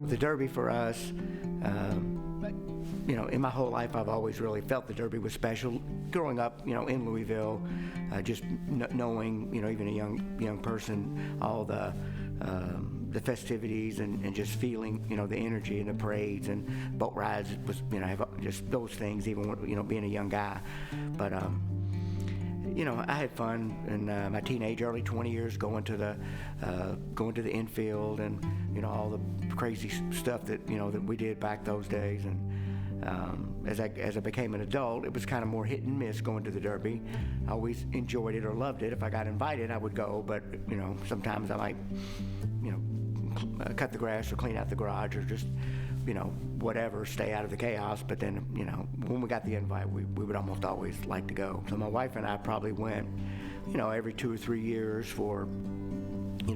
The Derby for us, in my whole life, I've always really felt the Derby was special. Growing up, in Louisville, just knowing, even a young person, all the festivities and just feeling, the energy and the parades and boat rides was, just those things. Even when, being a young guy, but I had fun in my teenage, early 20 years, going to the infield and all the crazy stuff that that we did back those days. And as I became an adult, it was kind of more hit and miss going to the Derby. I always enjoyed it or loved it. If I got invited, I would go, but sometimes I might cut the grass or clean out the garage or just whatever, stay out of the chaos. But then when we got the invite, we would almost always like to go. So my wife and I probably went every 2 or 3 years for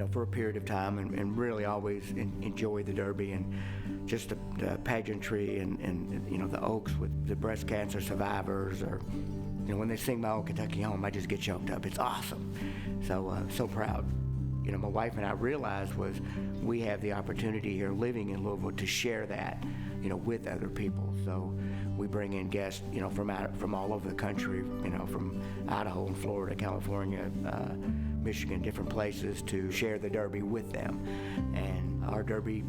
a period of time, and really always enjoyed the Derby and just the pageantry and the Oaks with the breast cancer survivors, or when they sing My Old Kentucky Home, I just get choked up. It's awesome. So proud. My wife and I realized was we have the opportunity here living in Louisville to share that, with other people. So we bring in guests, from all over the country, from Idaho and Florida, California, Michigan, different places, to share the Derby with them. And our Derby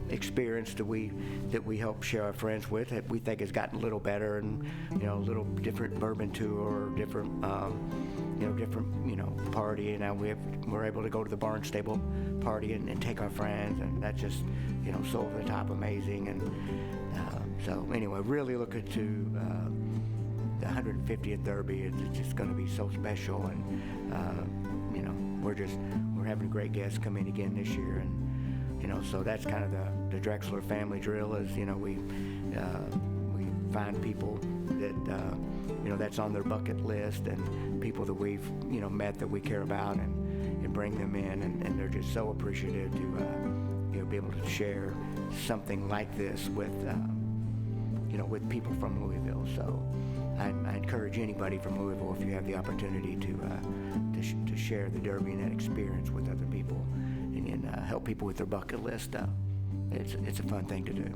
experience that we help share our friends with, that we think has gotten a little better, and a little different bourbon tour, different party. And now we're able to go to the Barnstable party and take our friends, and that's just so over the top amazing. And so anyway, really looking to the 150th Derby. It's just going to be so special, and we're having great guests come in again this year. And so that's kind of the Drexler family drill, is we find people that that's on their bucket list, and people that we've met that we care about, and bring them in, and they're just so appreciative to be able to share something like this with with people from Louisville. So I encourage anybody from Louisville, if you have the opportunity to share the Derby and that experience with other people, and help people with their bucket list. It's a fun thing to do.